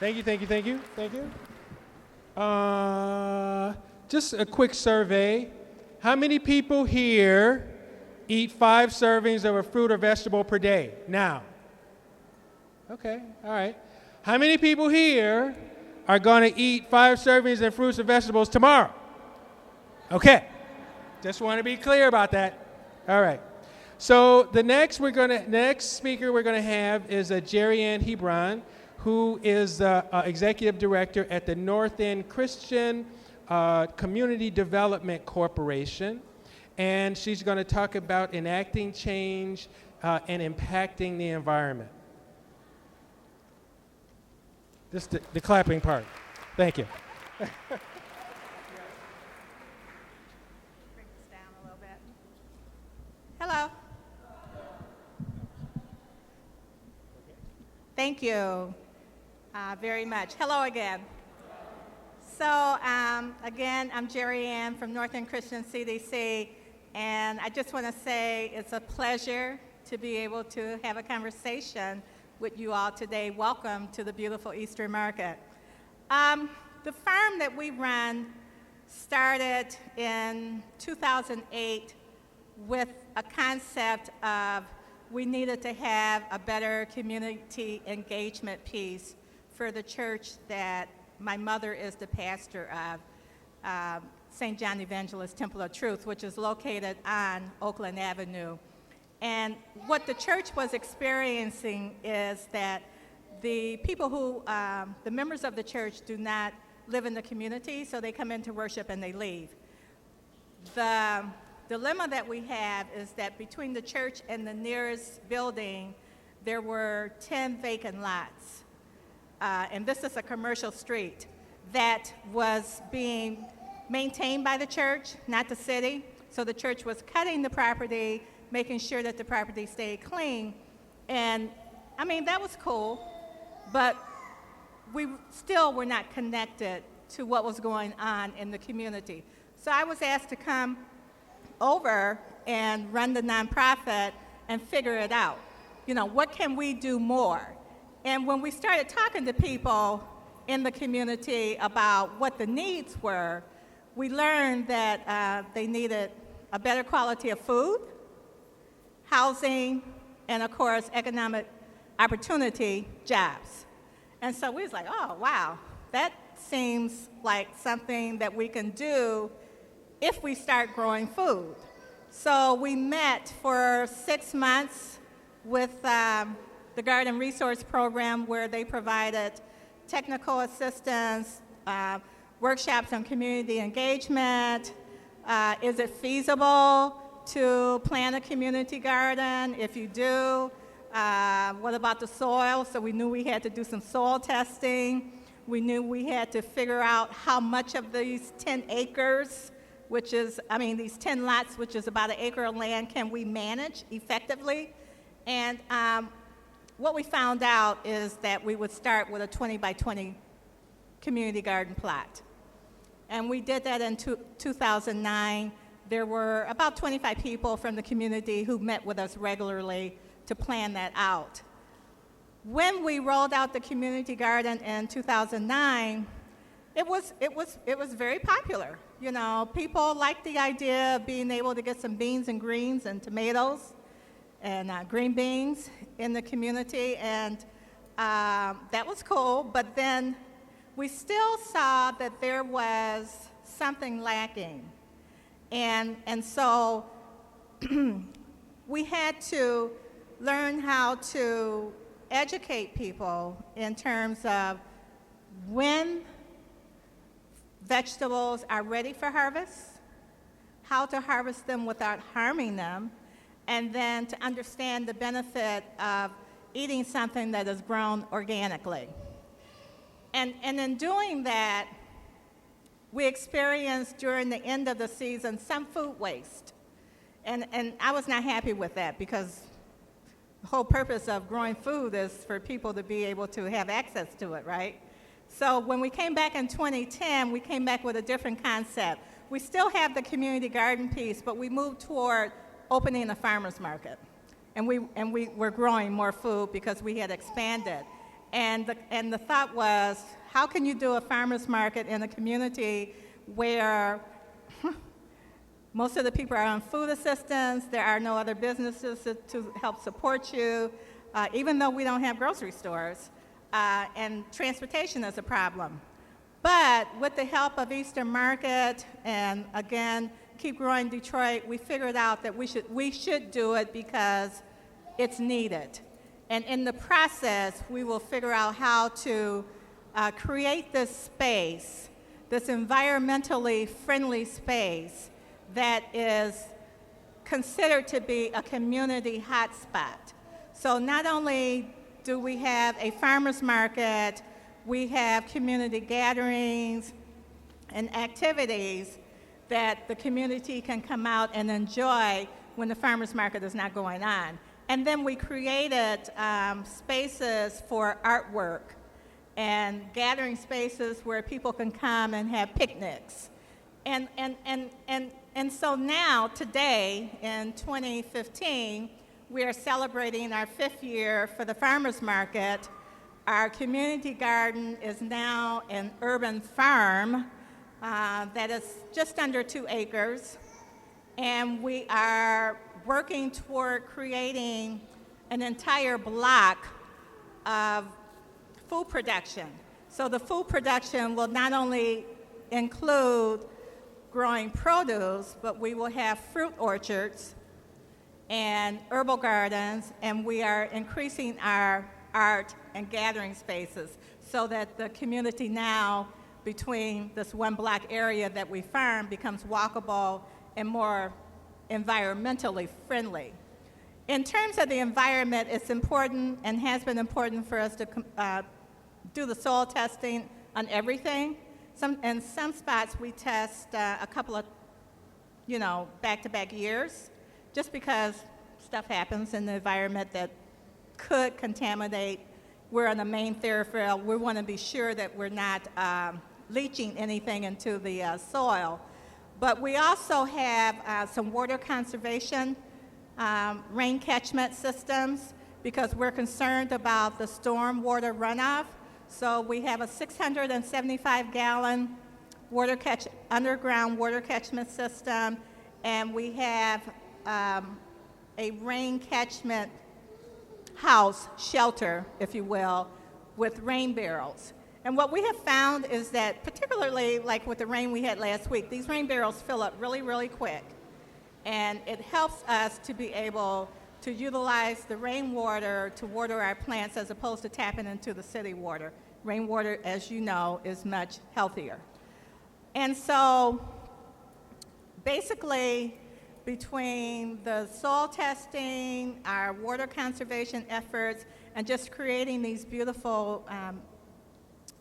Thank you, thank you, thank you, thank you. Just a quick survey. How many people here eat 5 servings of a fruit or vegetable per day? Now. Okay, all right. How many people here are going to eat 5 servings of fruits and vegetables tomorrow? Okay. Just want to be clear about that. All right. So the next speaker we're gonna have is Jerry Ann Hebron, who is the executive director at the North End Christian Community Development Corporation, and she's going to talk about enacting change and impacting the environment. This is the clapping part. Thank you. Hello. Thank you very much. Hello again. So again, I'm Jerry Ann from North End Christian CDC, and I just want to say it's a pleasure to be able to have a conversation with you all today. Welcome to the beautiful Eastern Market. The farm that we run started in 2008 with a concept of we needed to have a better community engagement piece for the church that my mother is the pastor of, St. John Evangelist Temple of Truth, which is located on Oakland Avenue. And what the church was experiencing is that the people who, the members of the church do not live in the community, so they come in to worship and they leave. The dilemma that we have is that between the church and the nearest building, there were 10 vacant lots. And this is a commercial street that was being maintained by the church, not the city. So the church was cutting the property, making sure that the property stayed clean. And I mean, that was cool, but we still were not connected to what was going on in the community. So I was asked to come over and run the nonprofit and figure it out. You know, what can we do more? And when we started talking to people in the community about what the needs were, we learned that they needed a better quality of food, housing, and of course, economic opportunity, jobs. And so we was like, oh, wow, that seems like something that we can do if we start growing food. So we met for 6 months with the Garden Resource Program, where they provided technical assistance, workshops on community engagement. Is it feasible to plant a community garden? If you do, what about the soil? So we knew we had to do some soil testing. We knew we had to figure out how much of these 10 acres, which is, I mean, these 10 lots, which is about 1 acre of land, can we manage effectively? And what we found out is that we would start with a 20 by 20 community garden plot. And we did that in 2009. There were about 25 people from the community who met with us regularly to plan that out. When we rolled out the community garden in 2009, it was very popular. You know, people liked the idea of being able to get some beans and greens and tomatoes and green beans in the community, and that was cool. But then we still saw that there was something lacking, and so we had to learn how to educate people in terms of when vegetables are ready for harvest, how to harvest them without harming them, and then to understand the benefit of eating something that is grown organically. And in doing that, we experienced during the end of the season some food waste. And I was not happy with that, because the whole purpose of growing food is for people to be able to have access to it, right? So when we came back in 2010, we came back with a different concept. We still have the community garden piece, but we moved toward opening a farmer's market. And we were growing more food because we had expanded. And the thought was, how can you do a farmer's market in a community where most of the people are on food assistance, there are no other businesses to help support you, even though we don't have grocery stores, and transportation is a problem. But with the help of Eastern Market and, again, Keep Growing Detroit, we figured out that we should do it because it's needed. And in the process, we will figure out how to create this space, this environmentally friendly space that is considered to be a community hotspot. So not only do we have a farmer's market, we have community gatherings and activities that the community can come out and enjoy when the farmer's market is not going on. And then we created spaces for artwork and gathering spaces where people can come and have picnics. And so now, today, in 2015, we are celebrating our 5th year for the farmer's market. Our community garden is now an urban farm that is just under 2 acres. And we are working toward creating an entire block of food production. So the food production will not only include growing produce, but we will have fruit orchards and herbal gardens, and we are increasing our art and gathering spaces so that the community now between this one block area that we farm becomes walkable and more environmentally friendly. In terms of the environment, it's important and has been important for us to do the soil testing on everything. In some spots, we test a couple of, back-to-back years, just because stuff happens in the environment that could contaminate. We're on the main thoroughfare. We want to be sure that we're not leaching anything into the soil. But we also have some water conservation rain catchment systems because we're concerned about the storm water runoff. So we have a 675-gallon underground water catchment system, and we have a rain catchment house, shelter, if you will, with rain barrels. And what we have found is that, particularly like with the rain we had last week, these rain barrels fill up really, really quick. And it helps us to be able to utilize the rainwater to water our plants as opposed to tapping into the city water. Rainwater, as you know, is much healthier. And so basically, between the soil testing, our water conservation efforts, and just creating these beautiful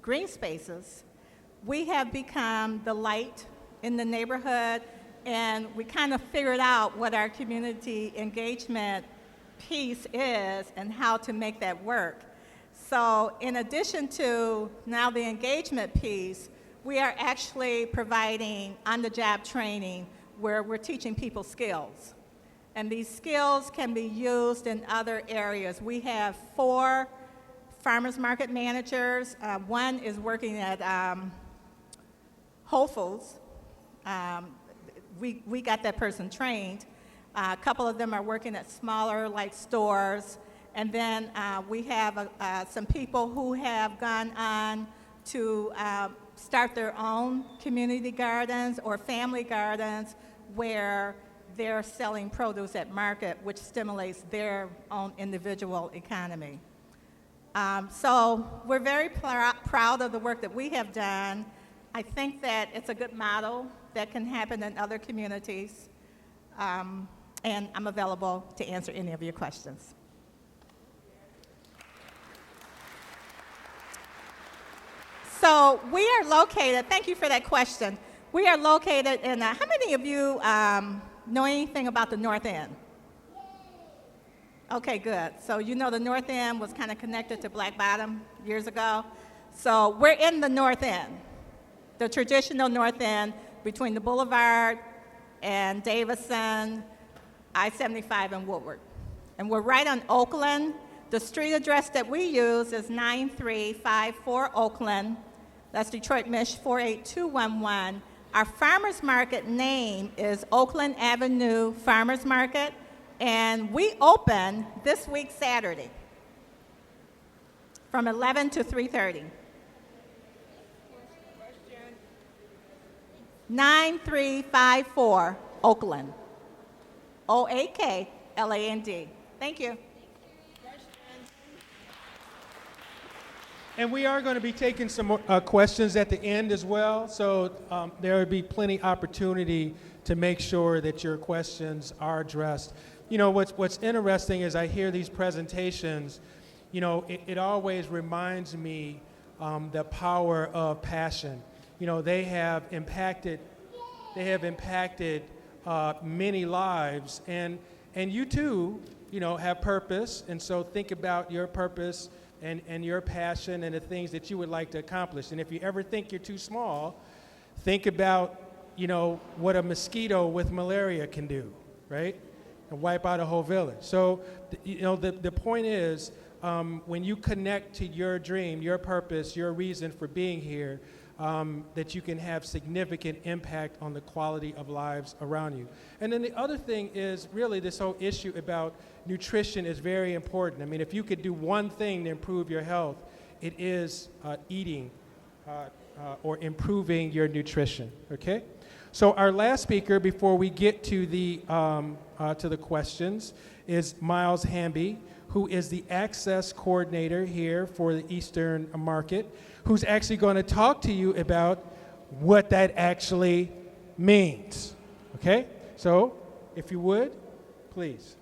green spaces, we have become the light in the neighborhood, and we kind of figured out what our community engagement piece is and how to make that work. So in addition to now the engagement piece, we are actually providing on-the-job training where we're teaching people skills. And these skills can be used in other areas. We have 4 farmers market managers. One is working at Whole Foods. We got that person trained. A couple of them are working at smaller stores. And then we have some people who have gone on to start their own community gardens or family gardens where they're selling produce at market, which stimulates their own individual economy. So we're very proud of the work that we have done. I think that it's a good model that can happen in other communities. And I'm available to answer any of your questions. So we are located, thank you for that question. We are located in, how many of you know anything about the North End? Okay, good. So you know the North End was kind of connected to Black Bottom years ago. So we're in the North End, the traditional North End between the Boulevard and Davison, I-75 and Woodward. And we're right on Oakland, The street address that we use is 9354 Oakland. That's Detroit, Mich. 48211. Our farmers market name is Oakland Avenue Farmers Market, and we open this week Saturday from 11 to 3:30. 9354 Oakland. Oakland. Thank you. And we are going to be taking some questions at the end as well, so there will be plenty opportunity to make sure that your questions are addressed. You know, what's interesting is I hear these presentations, you know, it always reminds me the power of passion. You know, they have impacted many lives, and you too, you know, have purpose, and so think about your purpose and your passion and the things that you would like to accomplish. And if you ever think you're too small, think about, you know, what a mosquito with malaria can do, right? And wipe out a whole village. So, you know, the point is, when you connect to your dream, your purpose, your reason for being here, that you can have significant impact on the quality of lives around you. And then the other thing is really this whole issue about nutrition is very important. I mean, if you could do one thing to improve your health, it is eating or improving your nutrition, okay? So our last speaker before we get to the questions is Miles Hamby, who is the access coordinator here for the Eastern Market, who's actually going to talk to you about what that actually means. Okay? So, if you would, please.